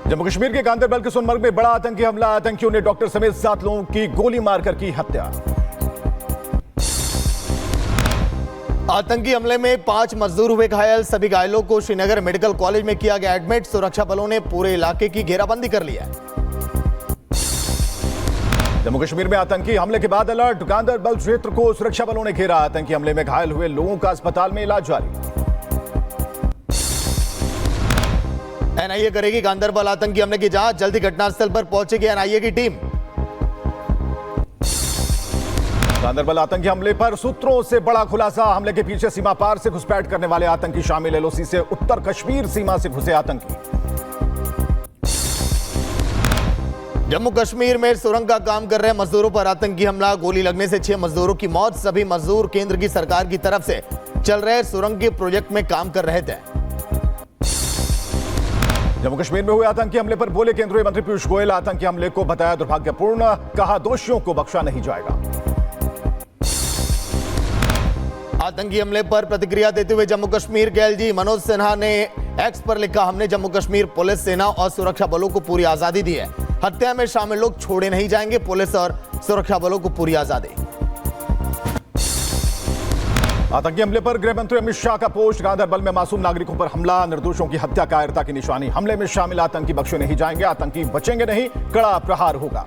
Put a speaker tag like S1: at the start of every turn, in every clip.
S1: जम्मू कश्मीर के गांदरबल के सोनमर्ग में बड़ा आतंकी हमला। आतंकियों ने डॉक्टर समेत 7 लोगों की गोली मारकर की हत्या।
S2: आतंकी हमले में 5 मजदूर हुए घायल। सभी घायलों को श्रीनगर मेडिकल कॉलेज में किया गया एडमिट। सुरक्षा बलों ने पूरे इलाके की घेराबंदी कर ली है।
S1: जम्मू कश्मीर में आतंकी हमले के बाद अलर्ट। गांदरबल क्षेत्र को सुरक्षा बलों ने घेरा। आतंकी हमले में घायल हुए लोगों का अस्पताल में इलाज जारी।
S2: एनआईए करेगी गांदरबल आतंकी हमले की जांच। जल्दी घटनास्थल पर पहुंचेगी एनआईए की टीम।
S1: गांदरबल आतंकी हमले पर सूत्रों से बड़ा खुलासा। हमले के पीछे सीमा पार से घुसपैठ करने वाले आतंकी शामिल। एलओसी से उत्तर कश्मीर सीमा से घुसे आतंकी।
S2: जम्मू कश्मीर में सुरंग का काम कर रहे मजदूरों पर आतंकी हमला। गोली लगने से 6 मजदूरों की मौत। सभी मजदूर केंद्र की सरकार की तरफ से चल रहे सुरंग के प्रोजेक्ट में काम कर रहे थे।
S1: जम्मू कश्मीर में हुए आतंकी हमले पर बोले केंद्रीय मंत्री पीयूष गोयल। आतंकी हमले को बताया दुर्भाग्यपूर्ण। कहा दोषियों को बख्शा नहीं जाएगा।
S2: आतंकी हमले पर प्रतिक्रिया देते हुए जम्मू कश्मीर के एलजी मनोज सिन्हा ने एक्स पर लिखा, हमने जम्मू कश्मीर पुलिस, सेना और सुरक्षा बलों को पूरी आजादी दी है। हत्या में शामिल लोग छोड़े नहीं जाएंगे। पुलिस और सुरक्षा बलों को पूरी आजादी।
S1: आतंकी हमले पर गृह मंत्री अमित शाह का पोस्ट। गांदरबल में मासूम नागरिकों पर हमला। निर्दोषों की हत्या कायरता की निशानी। हमले में शामिल आतंकी बख्शे नहीं जाएंगे। आतंकी बचेंगे नहीं, कड़ा प्रहार होगा।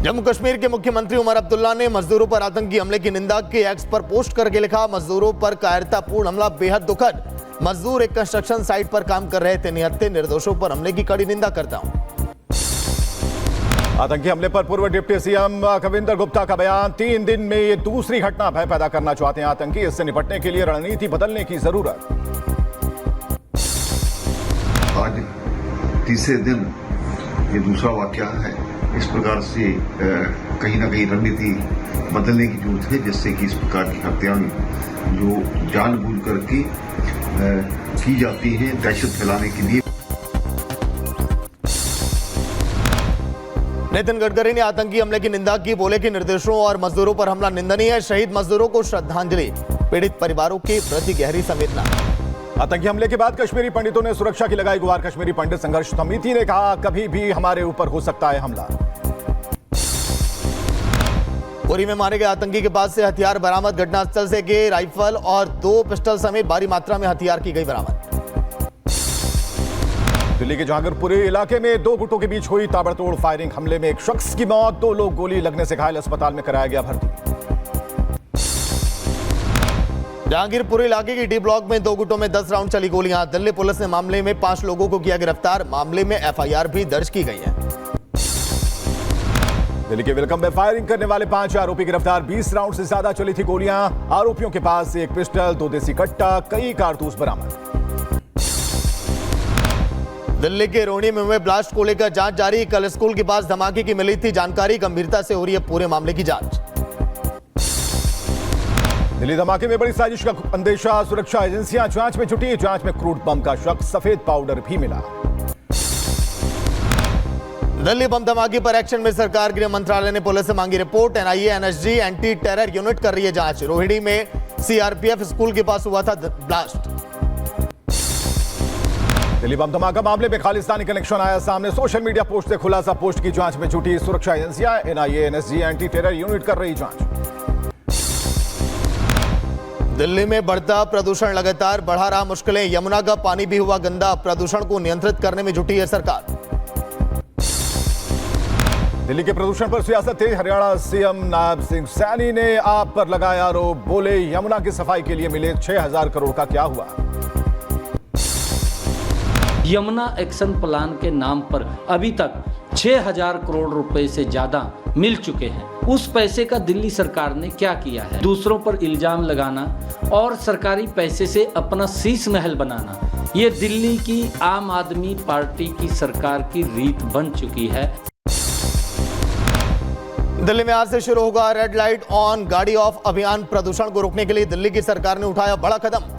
S2: जम्मू कश्मीर के मुख्यमंत्री उमर अब्दुल्ला ने मजदूरों पर आतंकी हमले की निंदा की। एक्स पर पोस्ट करके लिखा, मजदूरों पर कायरतापूर्ण हमला बेहद दुखद। मजदूर एक कंस्ट्रक्शन साइट पर काम कर रहे थे। निहत्थे निर्दोषों पर हमले की कड़ी निंदा करता हूं।
S1: आतंकी हमले पर पूर्व डिप्टी सीएम कविंदर गुप्ता का बयान। 3 दिन में ये दूसरी घटना। भय पैदा करना चाहते हैं आतंकी। इससे निपटने के लिए रणनीति बदलने की जरूरत।
S3: आज तीसरे दिन ये दूसरा वाकया है। इस प्रकार से कहीं ना कहीं रणनीति बदलने की जरूरत है, जिससे कि इस प्रकार की हत्याएं जो जानबूझ करके की जाती हैं दहशत फैलाने के लिए।
S2: नितिन गडकरी ने आतंकी हमले की निंदा की। बोले कि निर्दोषों और मजदूरों पर हमला निंदनीय है। शहीद मजदूरों को श्रद्धांजलि। पीड़ित परिवारों के प्रति गहरी संवेदना।
S1: आतंकी हमले के बाद कश्मीरी पंडितों ने सुरक्षा की लगाई गुहार। कश्मीरी पंडित संघर्ष समिति ने कहा, कभी भी हमारे ऊपर हो सकता है हमला।
S2: उरी में मारे गए आतंकी के पास से हथियार बरामद। घटनास्थल से के राइफल और 2 पिस्टल समेत भारी मात्रा में हथियार की गई बरामद।
S1: दिल्ली के जहांगीरपुरी इलाके में 2 गुटों के बीच हुई ताबड़तोड़ फायरिंग। हमले में एक शख्स की मौत। 2 लोग गोली लगने से घायल। अस्पताल में कराया गया भर्ती।
S2: जहांगीरपुरी इलाके की डी ब्लॉक में 2 गुटों में 10 राउंड चली गोलियां। दिल्ली पुलिस ने मामले में 5 लोगों को किया गिरफ्तार। मामले में एफआईआर भी दर्ज की गई है।
S1: दिल्ली के वेलकम में फायरिंग करने वाले 5 आरोपी गिरफ्तार। 20 राउंड से ज्यादा चली थी गोलियां। आरोपियों के पास से 1 पिस्टल, 2 देसी कट्टा, कई कारतूस बरामद।
S2: दिल्ली के रोहिणी में हुए ब्लास्ट को लेकर जांच जारी। कल स्कूल के पास धमाके की मिली थी जानकारी। गंभीरता से हो रही है पूरे मामले की जांच।
S1: दिल्ली धमाके में बड़ी साजिश का अंदेशा। सुरक्षा एजेंसियां जांच में जुटी। जांच में क्रूड बम का शक, सफेद पाउडर भी मिला।
S2: दिल्ली बम धमाके पर एक्शन में सरकार। गृह मंत्रालय ने पुलिस से मांगी report. NIA, NSG, anti terror unit कर रही है जांच। रोहिणी में सीआरपीएफ स्कूल के पास हुआ था ब्लास्ट।
S1: दिल्ली बम धमाका मामले में खालिस्तानी कनेक्शन आया सामने। सोशल मीडिया पोस्ट से खुलासा। पोस्ट की जांच में जुटी सुरक्षा एजेंसियां। NIA, NSG, anti terror unit कर रही जांच।
S2: दिल्ली में बढ़ता प्रदूषण लगातार बढ़ा रहा मुश्किलें। यमुना का पानी भी हुआ गंदा। प्रदूषण को नियंत्रित करने में जुटी है सरकार।
S1: दिल्ली के प्रदूषण पर सियासत थी। हरियाणा सीएम नायब सिंह सैनी ने आप पर लगाया आरोप। बोले यमुना की सफाई के लिए मिले 6000 करोड़ का क्या हुआ।
S4: यमुना एक्शन प्लान के नाम पर अभी तक 6000 करोड़ रुपए से ज्यादा मिल चुके हैं। उस पैसे का दिल्ली सरकार ने क्या किया है? दूसरों पर इल्जाम लगाना और सरकारी पैसे से अपना शीश महल बनाना, ये दिल्ली की आम आदमी पार्टी की सरकार की रीत बन चुकी है।
S2: दिल्ली में आज से शुरू होगा रेड लाइट ऑन गाड़ी ऑफ अभियान। प्रदूषण को रोकने के लिए दिल्ली की सरकार ने उठाया बड़ा कदम।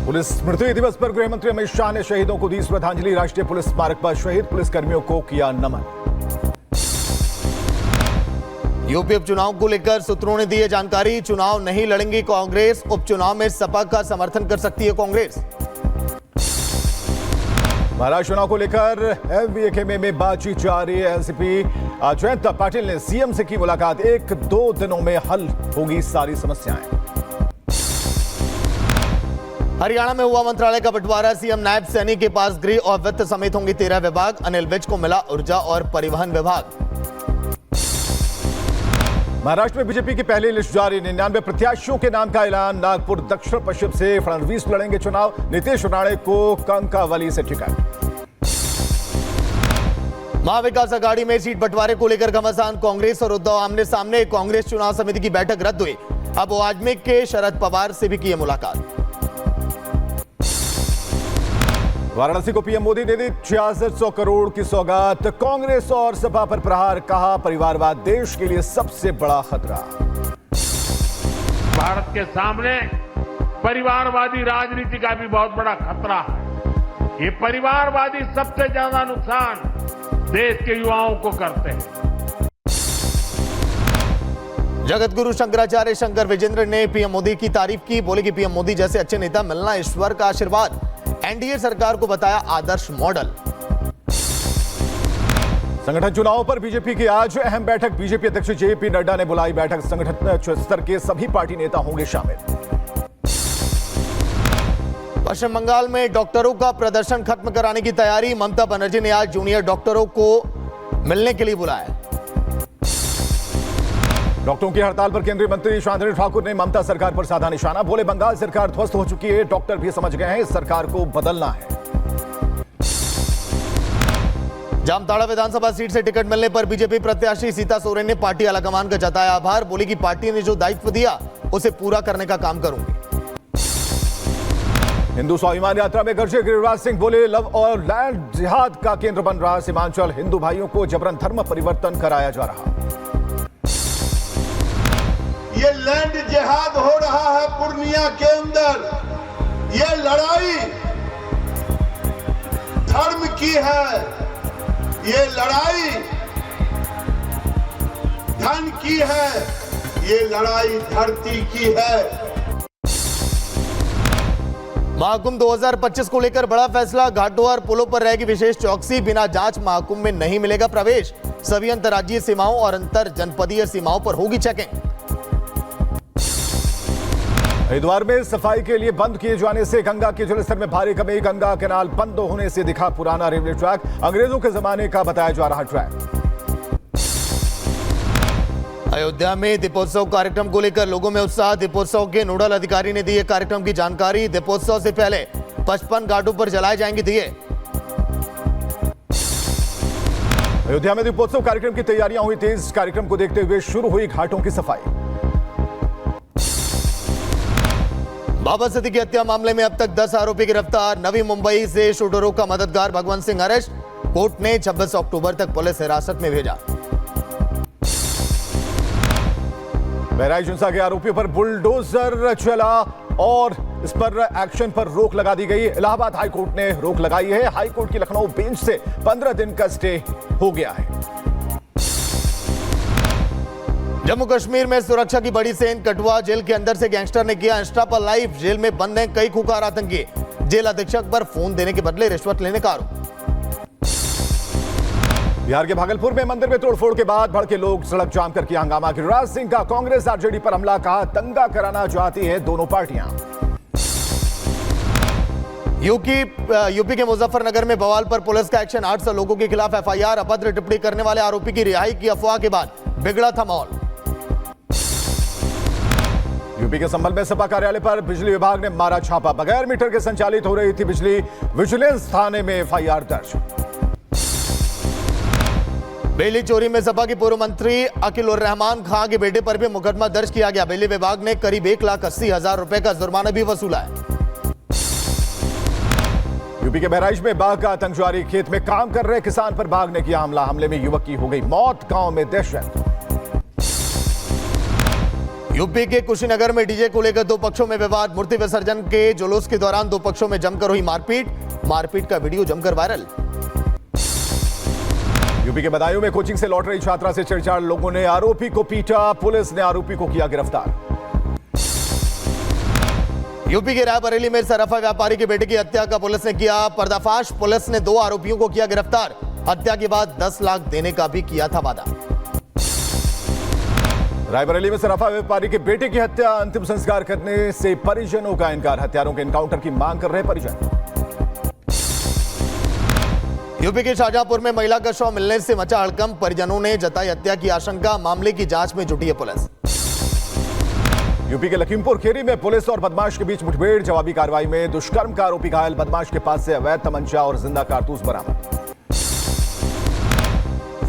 S1: पुलिस स्मृति दिवस पर गृह मंत्री अमित शाह ने शहीदों को दी श्रद्धांजलि। राष्ट्रीय पुलिस स्मारक पर शहीद पुलिसकर्मियों को किया नमन।
S2: यूपी उपचुनाव को लेकर सूत्रों ने दी है जानकारी। चुनाव नहीं लड़ेंगी कांग्रेस, उपचुनाव में सपा का समर्थन कर सकती है कांग्रेस।
S1: महाराष्ट्र चुनाव को लेकर एमवीएकेएम में बातचीत जारी है। एनसीपी जयंत पाटिल ने सीएम से की मुलाकात। 1-2 दिनों में हल होगी सारी समस्याएं।
S2: हरियाणा में हुआ मंत्रालय का बंटवारा। सीएम नायब सैनी के पास गृह और वित्त समेत होंगे 13 विभाग। अनिल विज को मिला ऊर्जा और परिवहन विभाग।
S1: महाराष्ट्र में बीजेपी की पहली लिस्ट जारी। 99 प्रत्याशियों के नाम का ऐलान। नागपुर दक्षिण पश्चिम से फडणवीस लड़ेंगे चुनाव। नीतीश राणे को कंकावली से टिकट।
S2: महाविकास आघाड़ी में सीट बंटवारे को लेकर घमासान। कांग्रेस और उद्धव आमने सामने। कांग्रेस चुनाव समिति की बैठक रद्द हुई। अब वाजपेयी के शरद पवार से भी की मुलाकात।
S1: वाराणसी को पीएम मोदी ने दी 6600 करोड़ की सौगात। कांग्रेस और सपा पर प्रहार। कहा परिवारवाद देश के लिए सबसे बड़ा खतरा।
S5: भारत के सामने परिवारवादी राजनीति का भी बहुत बड़ा खतरा है। ये परिवारवादी सबसे ज्यादा नुकसान देश के युवाओं को करते हैं।
S2: जगत गुरु शंकराचार्य शंकर विजेंद्र ने पीएम मोदी की तारीफ की। बोले कि पीएम मोदी जैसे अच्छे नेता मिलना ईश्वर का आशीर्वाद। एनडीए सरकार को बताया आदर्श मॉडल।
S1: संगठन चुनाव पर बीजेपी की आज अहम बैठक। बीजेपी अध्यक्ष जेपी नड्डा ने बुलाई बैठक। संगठन स्तर के सभी पार्टी नेता होंगे शामिल। पश्चिम बंगाल में डॉक्टरों का प्रदर्शन खत्म कराने की तैयारी। ममता बनर्जी ने आज जूनियर डॉक्टरों को मिलने के लिए बुलाया। डॉक्टरों की हड़ताल पर केंद्रीय मंत्री शांतनु ठाकुर ने ममता सरकार पर साधा निशाना। बोले बंगाल सरकार ध्वस्त हो चुकी है। डॉक्टर भी समझ गए हैं इस सरकार को बदलना है। जामताड़ा विधानसभा सीट से टिकट मिलने पर बीजेपी प्रत्याशी सीता सोरेन ने पार्टी आलाकमान का जताया आभार। बोली कि पार्टी ने जो दायित्व दिया उसे पूरा करने का काम करूंगी। हिंदू स्वाभिमान यात्रा में गरजे गिरिराज सिंह। बोले लव और लैंड जिहाद का केंद्र बन रहा सीमांचल। हिंदू भाइयों को जबरन धर्म परिवर्तन कराया जा रहा।
S6: ये लैंड जिहाद हो रहा है पूर्णिया के अंदर। ये लड़ाई धर्म की है। ये लड़ाई धन की है। ये लड़ाई धरती की है।
S2: महाकुंभ 2025 को लेकर बड़ा फैसला। घाटों और पुलों पर रहेगी विशेष चौकसी। बिना जांच महाकुंभ में नहीं मिलेगा प्रवेश। सभी अंतर्राज्यीय सीमाओं और अंतर जनपदीय सीमाओं पर होगी चेकिंग।
S1: हरिद्वार में सफाई के लिए बंद किए जाने से गंगा के जलस्तर में भारी कमी। गंगा कैनाल बंद होने से दिखा पुराना रेलवे ट्रैक। अंग्रेजों के जमाने का बताया जा रहा ट्रैक।
S2: अयोध्या में दीपोत्सव कार्यक्रम को लेकर लोगों में उत्साह। दीपोत्सव के नोडल अधिकारी ने दी कार्यक्रम की जानकारी। दीपोत्सव से पहले 55 घाटों पर जलाए जाएंगे दिए।
S1: अयोध्या में दीपोत्सव कार्यक्रम की तैयारियां हुई तेज। कार्यक्रम को देखते हुए शुरू हुई घाटों की सफाई।
S2: बाबा सिद्दीकी हत्या मामले में अब तक 10 आरोपी गिरफ्तार। नवी मुंबई से शूटरों का मददगार भगवंत सिंह अरेस्ट। कोर्ट ने 26 अक्टूबर तक पुलिस हिरासत में भेजा।
S1: बहराइच हिंसा के आरोपियों पर बुलडोजर चला और इस पर एक्शन पर रोक लगा दी गई। इलाहाबाद हाईकोर्ट ने रोक लगाई है। हाईकोर्ट की लखनऊ बेंच से 15 दिन का स्टे हो गया है।
S2: जम्मू कश्मीर में सुरक्षा की बड़ी सेन। कठुआ जेल के अंदर से गैंगस्टर ने किया इंस्टा पर लाइव। जेल में बंद हैं कई खुखार आतंकी। जेल अधीक्षक पर फोन देने के बदले रिश्वत लेने का आरोप।
S1: बिहार के भागलपुर में मंदिर में तोड़फोड़ के बाद भड़के लोग। सड़क जाम कर किया हंगामा। गिरिराज सिंह का कांग्रेस आरजेडी पर हमला। कहा दंगा कराना चाहती है दोनों पार्टियां। यूपी के मुजफ्फरनगर में बवाल पर पुलिस का एक्शन। 800 लोगों के खिलाफ एफआईआर। अभद्र टिप्पणी करने वाले आरोपी की रिहाई की अफवाह के बाद बिगड़ा था माहौल। यूपी के संभल में सपा कार्यालय पर बिजली विभाग ने मारा छापा। बगैर मीटर के संचालित हो रही थी बिजली। विजिलेंस थाने में एफआईआर दर्ज। बिजली चोरी में सपा की पूर्व मंत्री अकील उर रहमान खां के बेटे पर भी मुकदमा दर्ज किया गया। बिजली विभाग ने करीब 1,80,000 रुपए का जुर्माना भी वसूला है। यूपी के बहराइच में बाघ का आतंक जारी। खेत में काम कर रहे किसान पर बाघ ने किया हमला। हमले में युवक की हो गई मौत। गांव में दहशत। यूपी के कुशीनगर में डीजे को लेकर दो पक्षों में विवाद। मूर्ति विसर्जन के जुलूस के दौरान दो पक्षों में जमकर हुई मारपीट। मारपीट का वीडियो जमकर वायरल। यूपी के बदायूं में कोचिंग से लौट रही छात्रा से छेड़छाड़, लोगों ने आरोपी को पीटा, पुलिस ने आरोपी को किया गिरफ्तार।
S2: यूपी के रायबरेली में सराफा व्यापारी के बेटे की हत्या का पुलिस ने किया पर्दाफाश। पुलिस ने 2 आरोपियों को किया गिरफ्तार। हत्या के बाद 10 लाख देने का भी किया था वादा।
S1: रायबरेली में सराफा व्यापारी के बेटे की हत्या, अंतिम संस्कार करने से परिजनों का इनकार। हत्यारों के एनकाउंटर की मांग कर रहे परिजन।
S2: यूपी के शाहजहांपुर में महिला का शव मिलने से मचा हड़कंप, परिजनों ने जताई हत्या की आशंका। मामले की जांच में जुटी है पुलिस।
S1: यूपी के लखीमपुर खेरी में पुलिस और बदमाश के बीच मुठभेड़, जवाबी कार्रवाई में दुष्कर्म का आरोपी घायल, बदमाश के पास से अवैध तमंचा और जिंदा कारतूस बरामद।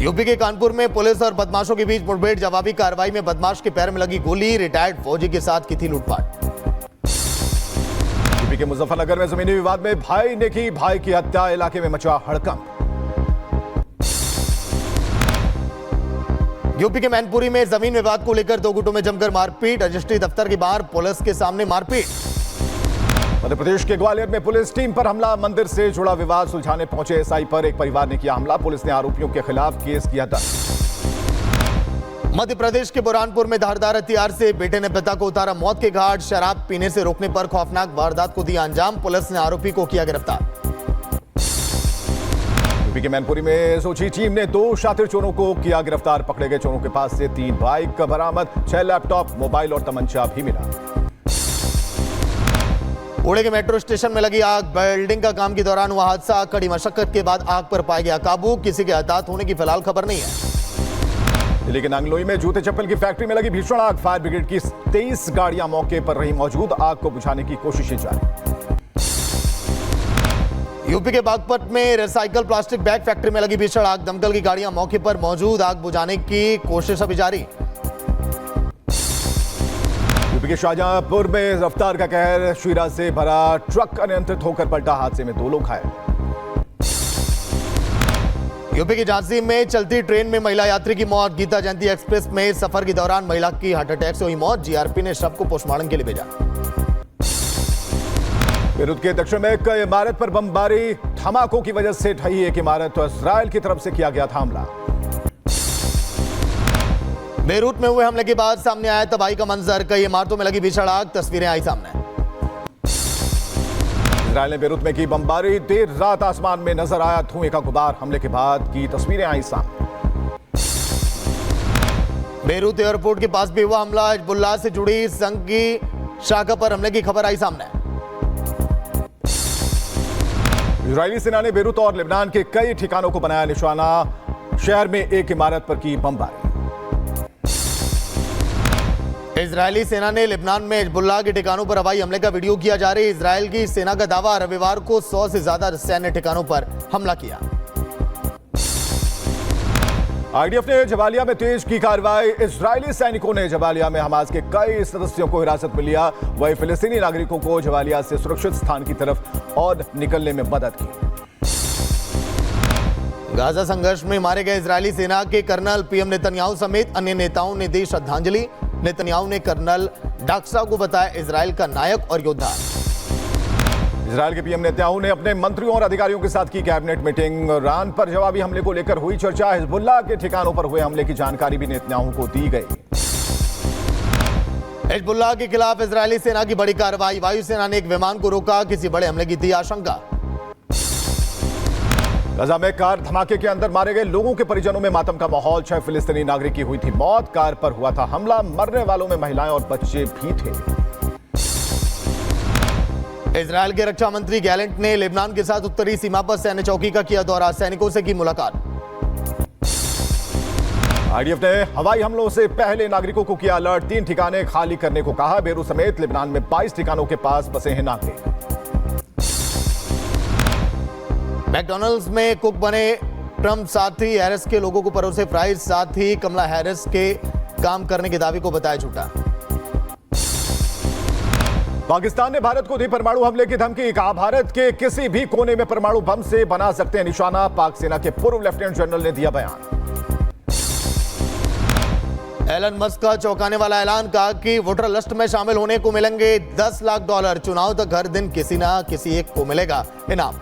S2: यूपी के कानपुर में पुलिस और बदमाशों के बीच मुठभेड़, जवाबी कार्रवाई में बदमाश के पैर में लगी गोली, रिटायर्ड फौजी के साथ की थी लूटपाट।
S1: यूपी के मुजफ्फरनगर में जमीनी विवाद में भाई ने की भाई की हत्या, इलाके में मचा हड़कंप।
S2: यूपी के मैनपुरी में जमीन विवाद को लेकर 2 गुटों में जमकर मारपीट, रजिस्ट्री दफ्तर के बाहर पुलिस के सामने मारपीट।
S1: मध्य प्रदेश के ग्वालियर में पुलिस टीम पर हमला, मंदिर से जुड़ा विवाद सुलझाने पहुंचे एसआई पर एक परिवार ने किया हमला, पुलिस ने आरोपियों के खिलाफ केस किया दर्ज। मध्य प्रदेश के बुरहानपुर में धारदार हथियार से बेटे ने पिता को उतारा मौत के घाट, शराब पीने से रोकने पर खौफनाक वारदात को दिया अंजाम, पुलिस ने आरोपी को किया गिरफ्तार। यूपी के मैनपुरी में सोची टीम ने 2 शातिर चोरों को किया गिरफ्तार, पकड़े गए चोरों के पास से 3 बाइक बरामद, 6 लैपटॉप, मोबाइल और तमंचा भी मिला। पुणे के मेट्रो स्टेशन में लगी आग, बिल्डिंग का काम के दौरान हुआ हादसा, कड़ी मशक्कत के बाद आग पर पाया गया काबू, किसी के हताहत होने की फिलहाल खबर नहीं है। दिल्ली के नांगलोई में जूते चप्पल की फैक्ट्री में लगी भीषण आग, फायर ब्रिगेड की 23 गाड़ियां मौके पर रही मौजूद, आग को बुझाने की कोशिशें जारी। यूपी के बागपत में रिसाइकल प्लास्टिक बैग फैक्ट्री में लगी भीषण आग, दमकल की गाड़ियां मौके पर मौजूद, आग बुझाने की कोशिश अभी जारी। यूपी के शाहजहांपुर में रफ्तार का कहर, शीरा से भरा ट्रक अनियंत्रित होकर पलटा, हादसे में 2 लोग घायल। यूपी की झांसी में चलती ट्रेन में महिला यात्री की मौत, गीता जयंती एक्सप्रेस में सफर के दौरान महिला की हार्ट अटैक से हुई मौत, जीआरपी ने शव को पोस्टमार्टम के लिए भेजा। बेरूत के दक्षिण में एक इमारत पर बमबारी, धमाकों की वजह से ढही एक इमारत, तो इजराइल की तरफ से किया गया था हमला। बेरूत में हुए हमले के बाद सामने आया तबाही का मंजर, कई इमारतों में लगी भीषण आग, तस्वीरें आई सामने। इजराइल ने बेरूत में की बमबारी, देर रात आसमान में नजर आया धुएं का गुबार, हमले के बाद की तस्वीरें आई सामने। बेरूत एयरपोर्ट के पास भी हुआ हमला, हिजबुल्लाह से जुड़ी संघ की शाखा पर हमले की खबर आई सामने। इजरायली सेना ने बेरूत और लेबनान के कई ठिकानों को बनाया निशाना, शहर में एक इमारत पर की बमबारी। इजरायली सेना ने लेबनान में हिजबुल्लाह के ठिकानों पर हवाई हमले का वीडियो किया जा रही है। इजरायल की सेना का दावा, रविवार को 100 से ज्यादा सैन्य ठिकानों पर हमला किया। आईडीएफ ने जबालिया में तेज की कार्रवाई, इजरायली सैनिकों ने जबालिया में हमास के कई सदस्यों को हिरासत में लिया, वही फिलिस्तीनी नागरिकों को जबालिया से सुरक्षित स्थान की तरफ और निकलने में मदद की। गाजा संघर्ष में मारे गए इजरायली सेना के कर्नल पीएम नेतन्याहू समेत अन्य नेताओं ने दी श्रद्धांजलि। नेतन्याहू ने कर्नल डाक्सा को बताया इजरायल का नायक और योद्धा। इजरायल के पीएम नेतन्याहू ने अपने मंत्रियों और अधिकारियों के साथ की कैबिनेट मीटिंग, ईरान पर जवाबी हमले को लेकर हुई चर्चा, हिजबुल्लाह के ठिकानों पर हुए हमले की जानकारी भी नेतन्याहू को दी गई। हिजबुल्लाह के खिलाफ इजरायली सेना की बड़ी कार्रवाई, वायुसेना ने एक विमान को रोका, किसी बड़े हमले की थी आशंका। गजा में कार धमाके के अंदर मारे गए लोगों के परिजनों में मातम का माहौल, 6 फिलिस्तीनी नागरिक की हुई थी मौत, कार पर हुआ था हमला, मरने वालों में महिलाएं और बच्चे भी थे। इजरायल के रक्षा मंत्री गैलेंट ने लेबनान के साथ उत्तरी सीमा पर सैन्य चौकी का किया दौरा, सैनिकों से की मुलाकात। आईडीएफ ने हवाई हमलों से पहले नागरिकों को किया अलर्ट, 3 ठिकाने खाली करने को कहा, बेरूत समेत लेबनान में 22 ठिकानों के पास बसे हैं नागरिक। मैकडॉनल्ड्स में कुक बने ट्रंप साथी हैरिस के लोगों को परोसे फ्राइज, साथ ही कमला हैरिस के काम करने के दावे को बताया झूठा। पाकिस्तान ने भारत को दी परमाणु हमले की धमकी, कहा भारत के किसी भी कोने में परमाणु बम से बना सकते हैं निशाना, पाक सेना के पूर्व लेफ्टिनेंट जनरल ने दिया बयान। एलन मस्क का चौंकाने वाला ऐलान, कहा कि वोटर लिस्ट में शामिल होने को मिलेंगे $10 लाख, चुनाव तक हर दिन किसी ना किसी एक को मिलेगा इनाम।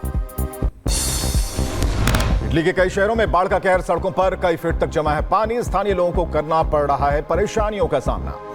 S1: इटली के कई शहरों में बाढ़ का कहर, सड़कों पर कई फीट तक जमा है पानी। स्थानीय लोगों को करना पड़ रहा है परेशानियों का सामना।